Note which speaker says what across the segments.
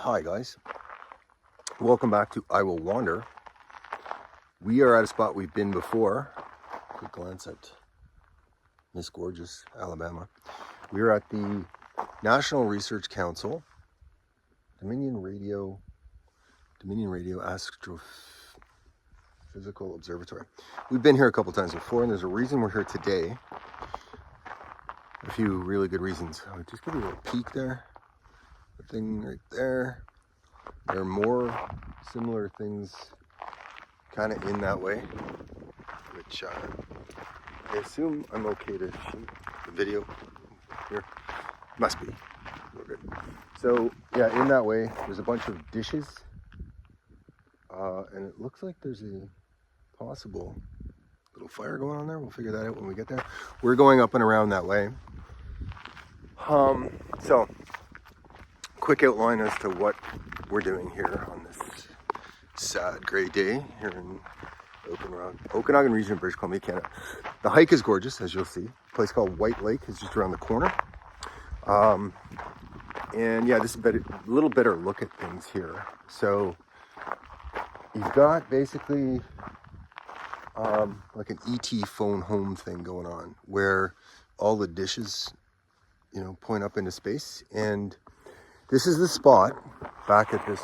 Speaker 1: Hi guys, welcome back to I Will Wander. We are at a spot we've been before. Quick glance at Miss Gorgeous, Alabama. We are at the National Research Council, Dominion Radio Astrophysical Observatory. We've been here a couple times before, and there's a reason we're here today. A few really good reasons. I'll just give you a little peek there. The thing right there. There are more similar things kind of in that way, which I assume I'm okay to shoot the video here. Must be. We're good. So, yeah, in that way, there's a bunch of dishes, and it looks like there's a possible little fire going on there. We'll figure that out when we get there. We're going up and around that way. So, quick outline as to what we're doing here on this sad gray day here in Okanagan region of British Columbia, Canada. The hike is gorgeous, as you'll see. A place called White Lake is just around the corner. And yeah, this is a little better look at things here. So you've got basically like an ET phone home thing going on where all the dishes, point up into space. And this is the spot back at this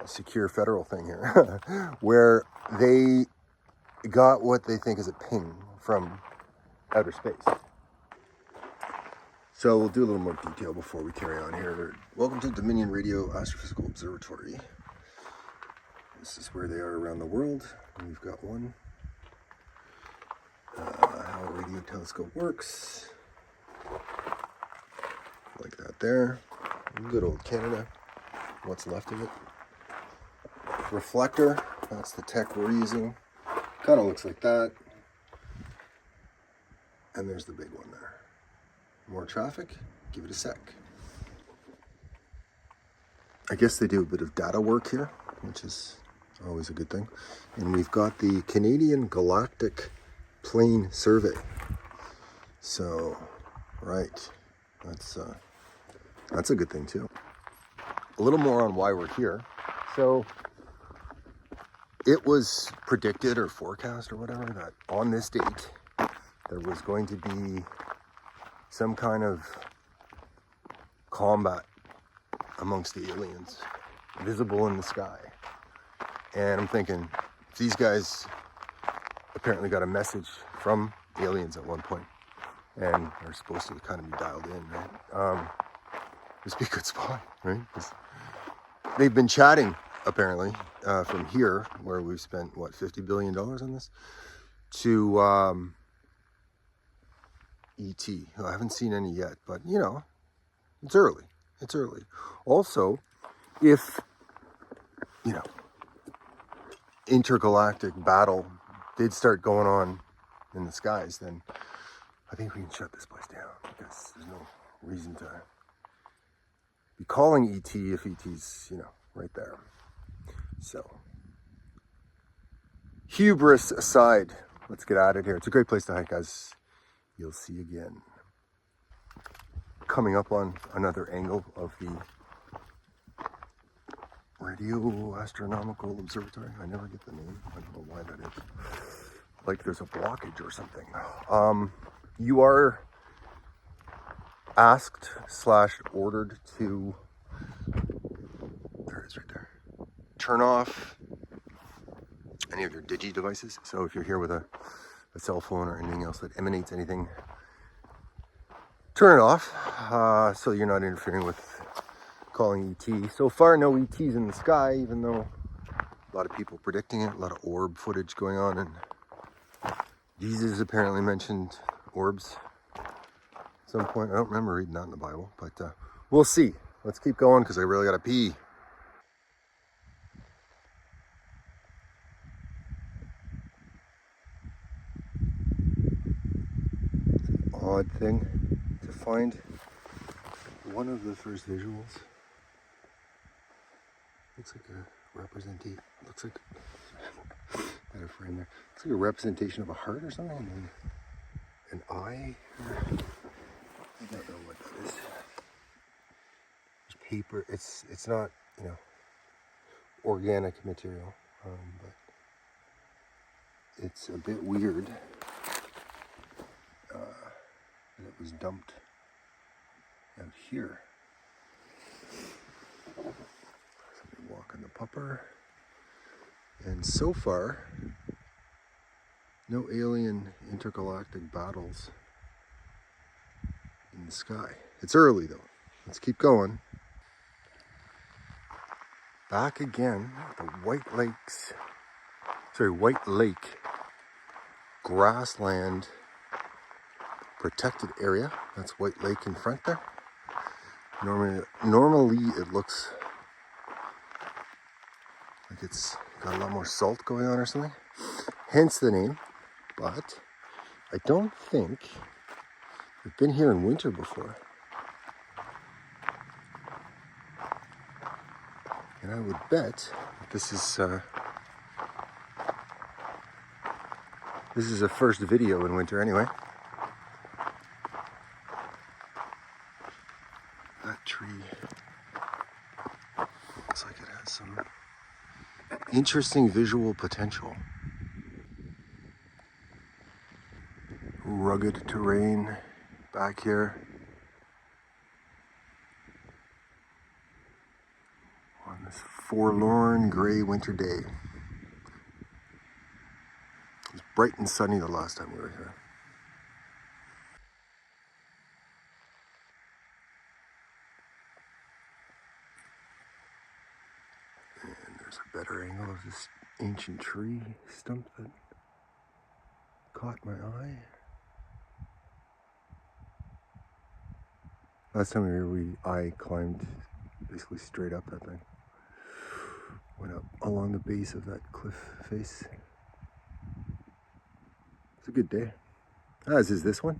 Speaker 1: secure federal thing here where they got what they think is a ping from outer space. So we'll do a little more detail before we carry on here. Welcome to Dominion Radio Astrophysical Observatory. This is where they are around the world. We've got one. How a radio telescope works. Like that there. Good old Canada. What's left of it. Reflector. That's the tech we're using. Kind of looks like that. And there's the big one there. More traffic. Give it a sec. I guess they do a bit of data work here, which is always a good thing. And we've got the Canadian Galactic Plane Survey. So, right. That's a good thing too. A little more on why we're here. So it was predicted or forecast or whatever that on this date there was going to be some kind of combat amongst the aliens visible in the sky. And I'm thinking, if these guys apparently got a message from aliens at one point and are supposed to kind of be dialed in, right? This would be a good spot, right? They've been chatting, apparently, from here, where we've spent, $50 billion on this, to ET. I haven't seen any yet, but, it's early. It's early. Also, if, intergalactic battle did start going on in the skies, then I think we can shut this place down, because there's no reason to be calling ET if ET's, right there. So, hubris aside, let's get at it here. It's a great place to hike, as you'll see again. Coming up on another angle of the Radio Astronomical Observatory. I never get the name. I don't know why that is. Like there's a blockage or something. You are asked / ordered to, there it is right there, turn off any of your digi devices. So if you're here with a cell phone or anything else that emanates anything, turn it off so you're not interfering with calling ET. So far, no ETs in the sky, even though a lot of people predicting it, a lot of orb footage going on, and Jesus apparently mentioned orbs at some point. I don't remember reading that in the Bible, but we'll see. Let's keep going because I really gotta pee. Odd thing to find one of the first visuals. Looks like a representation. Looks like better frame there. Looks like a representation of a heart or something, and an eye. I don't know what that is. There's paper. It's not, you know, organic material, but it's a bit weird that it was dumped out here. Somebody walking the pupper, and so far, no alien intergalactic battles in the sky. It's early though. Let's keep going. Back again at the White Lake Grassland protected area. That's White Lake in front there. Normally it looks like it's got a lot more salt going on or something. Hence the name. But I don't think we've been here in winter before. And I would bet this is a first video in winter anyway. That tree looks like it has some interesting visual potential. Rugged terrain back here. On this forlorn gray winter day. It was bright and sunny the last time we were here. And there's a better angle of this ancient tree stump that caught my eye. Last time we were here, I climbed basically straight up that thing. Went up along the base of that cliff face. It's a good day. As is this one.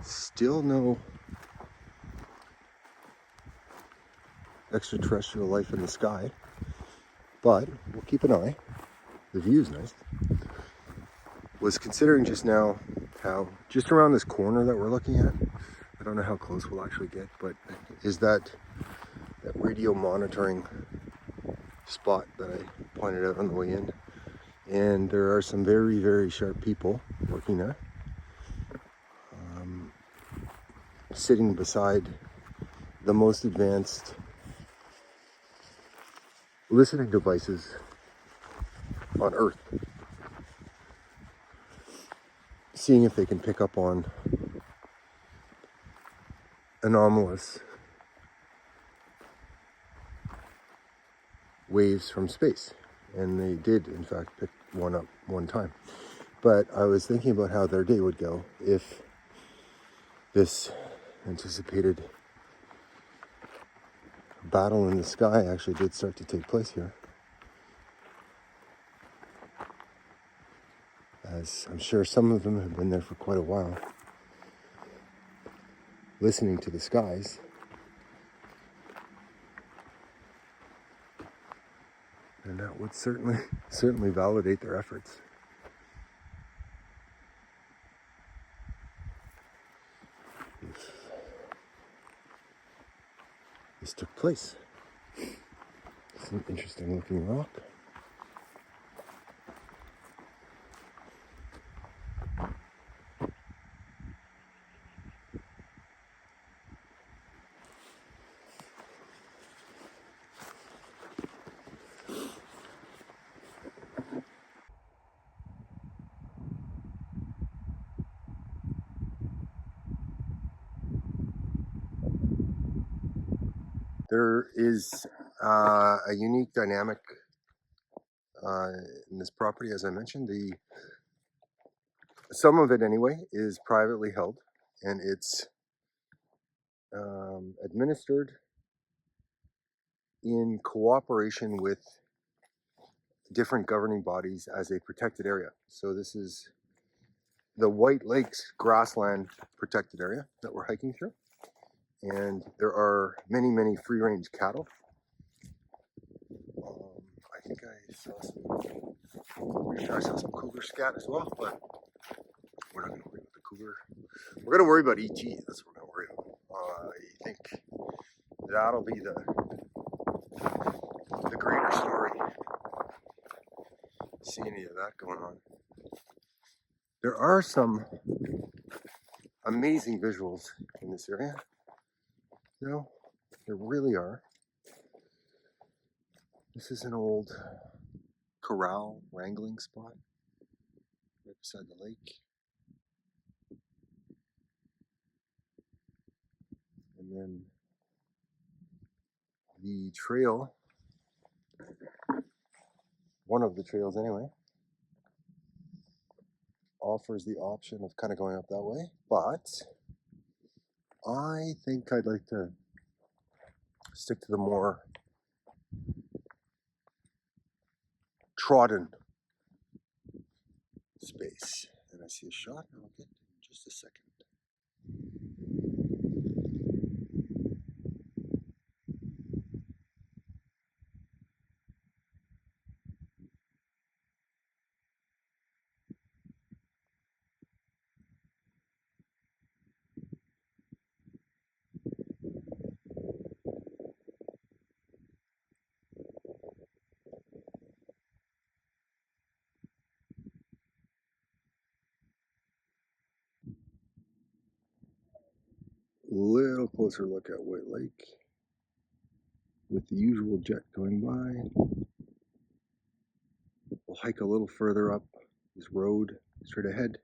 Speaker 1: Still no extraterrestrial life in the sky, but we'll keep an eye. The view's nice. Was considering just now how just around this corner that we're looking at, I don't know how close we'll actually get, but is that radio monitoring spot that I pointed out on the way in. And there are some very, very sharp people working there. Sitting beside the most advanced listening devices on Earth. Seeing if they can pick up on anomalous waves from space. And they did, in fact, pick one up one time. But I was thinking about how their day would go if this anticipated battle in the sky actually did start to take place here. As I'm sure some of them have been there for quite a while, listening to the skies. And that would certainly validate their efforts. If this took place. It's an interesting looking rock. There is a unique dynamic in this property, as I mentioned. Some of it anyway is privately held, and it's administered in cooperation with different governing bodies as a protected area. So this is the White Lakes Grassland protected area that we're hiking through. And there are many free-range cattle. I think I saw some cougar scat as well, but we're not going to worry about the cougar. We're going to worry about ET. That's what we're going to worry about. I think that'll be the greater story. See any of that going on? There are some amazing visuals in this area. You know, there really are. This is an old corral wrangling spot right beside the lake. And then the trail, one of the trails anyway, offers the option of kind of going up that way, but I think I'd like to stick to the more trodden space. And I see a shot, and I'll get in just a second. Little closer look at White Lake with the usual jet going by. We'll hike a little further up this road straight ahead,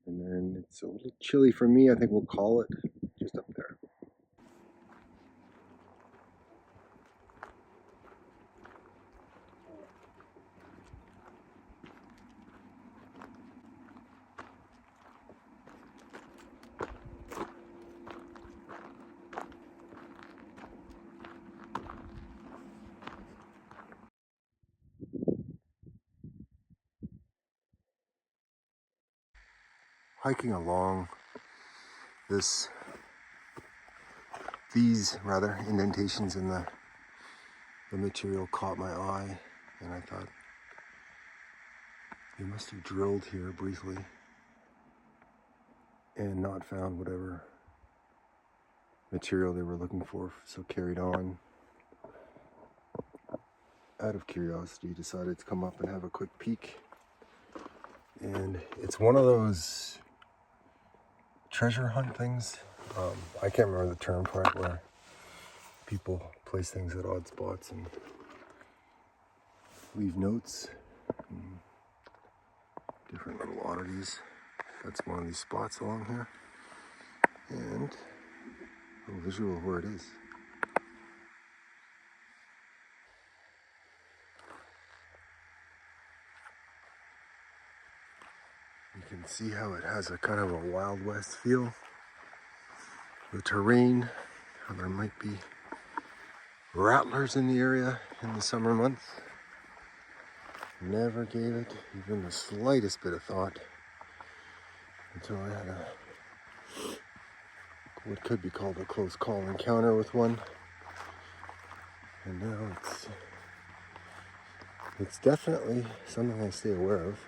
Speaker 1: and then it's a little chilly for me. I think we'll call it just up there. Hiking along these indentations in the material caught my eye, and I thought they must have drilled here briefly and not found whatever material they were looking for, so carried on. Out of curiosity, decided to come up and have a quick peek. And it's one of those treasure hunt things. I can't remember the term for it, where people place things at odd spots and leave notes and different little oddities. That's one of these spots along here, and a little visual of where it is. You can see how it has a kind of a Wild West feel. The terrain, how there might be rattlers in the area in the summer months. Never gave it even the slightest bit of thought until I had what could be called a close call encounter with one. And now it's definitely something I stay aware of.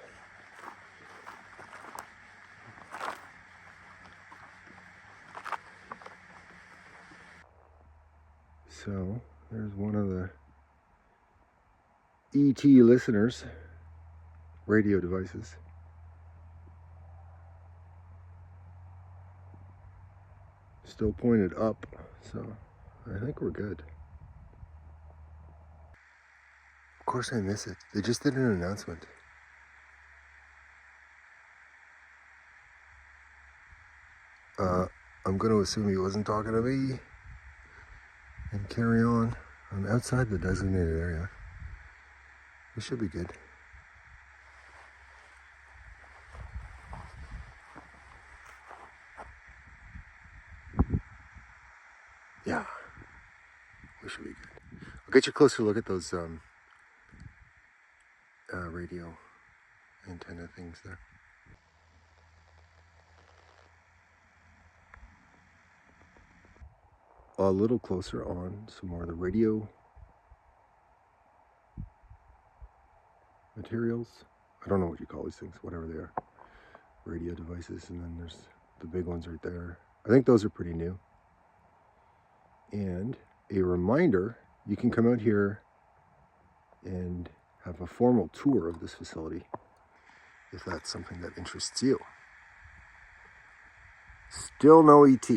Speaker 1: So there's one of the ET listeners' radio devices. Still pointed up, so I think we're good. Of course I miss it. They just did an announcement. I'm going to assume he wasn't talking to me and carry on. I'm outside the designated area. We should be good. Yeah, we should be good. I'll get you a closer look at those radio antenna things there. A little closer on some more of the radio materials. I don't know what you call these things, whatever they are. Radio devices, and then there's the big ones right there. I think those are pretty new. And a reminder, you can come out here and have a formal tour of this facility if that's something that interests you. Still no ET.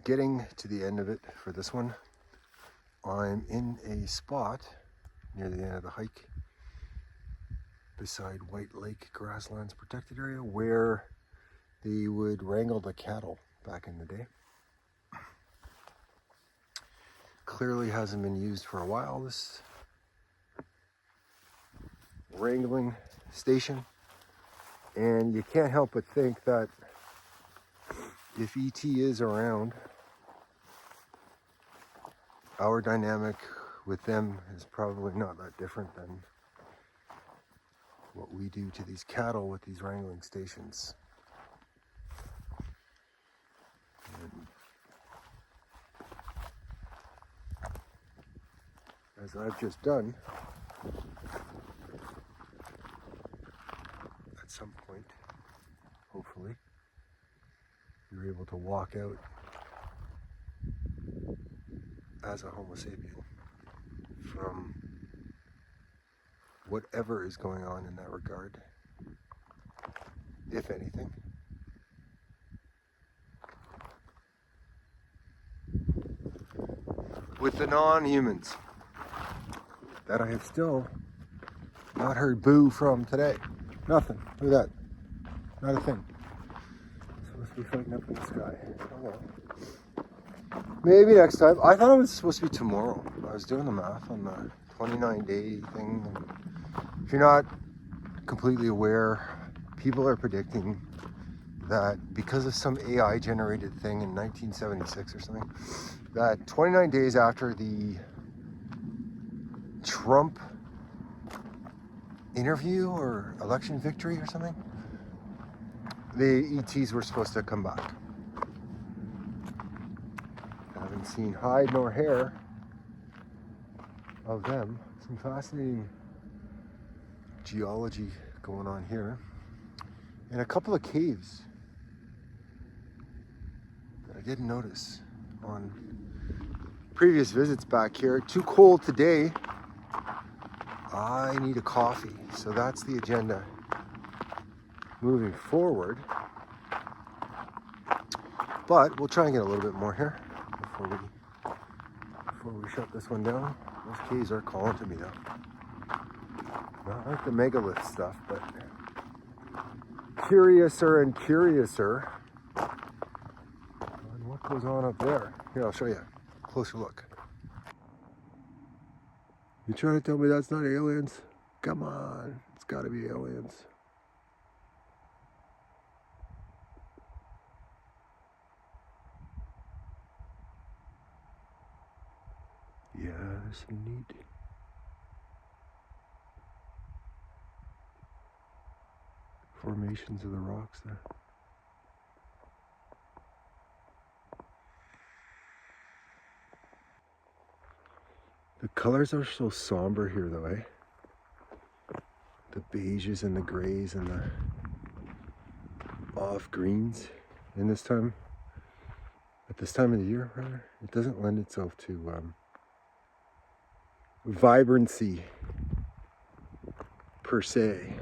Speaker 1: Getting to the end of it for this one, I'm in a spot near the end of the hike beside White Lake Grasslands protected area where they would wrangle the cattle back in the day. Clearly hasn't been used for a while, this wrangling station, and you can't help but think that if ET is around, our dynamic with them is probably not that different than what we do to these cattle with these wrangling stations. And as I've just done, at some point, hopefully, you're able to walk out as a Homo sapien from whatever is going on in that regard, if anything. With the non-humans that I have still not heard boo from today. Nothing. Look at that. Not a thing. Supposed to be fighting up in the sky. Oh well. Maybe next time. I thought it was supposed to be tomorrow. I was doing the math on the 29-day thing. If you're not completely aware, people are predicting that because of some AI generated thing in 1976 or something, that 29 days after the Trump interview or election victory or something, the ETs were supposed to come back. I haven't seen hide nor hair of them. Some fascinating geology going on here. And a couple of caves that I didn't notice on previous visits back here. Too cold today I need a coffee. So that's the agenda moving forward. But we'll try and get a little bit more here before we shut this one down. Those K's are calling to me though. Not like the megalith stuff, but curiouser and curiouser on what goes on up there. Here, I'll show you a closer look. You trying to tell me that's not aliens? Come on, it's gotta be aliens. Yeah, there's some neat formations of the rocks there. The colors are so somber here though, eh? The beiges and the grays and the off greens at this time of the year, rather. It doesn't lend itself to vibrancy per se.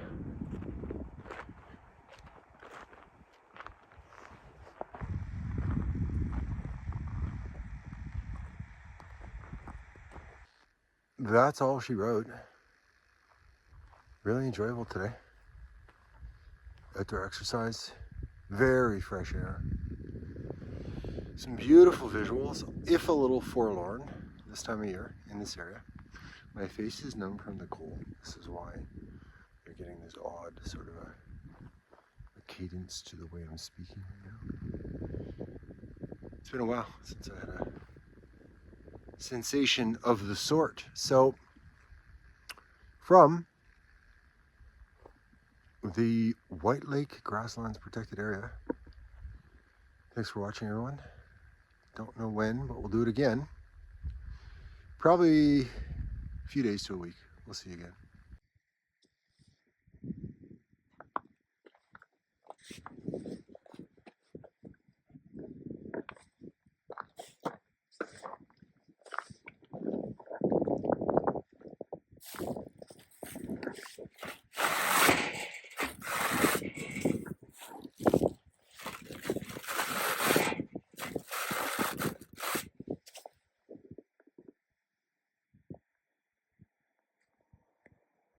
Speaker 1: That's all she wrote. Really enjoyable today. Outdoor exercise, very fresh air. Some beautiful visuals, if a little forlorn this time of year in this area. My face is numb from the cold. This is why you're getting this odd sort of a cadence to the way I'm speaking right now. It's been a while since I had a sensation of the sort. So, from the White Lake Grasslands Protected Area, thanks for watching, everyone. Don't know when, but we'll do it again. Probably a few days to a week. We'll see you again.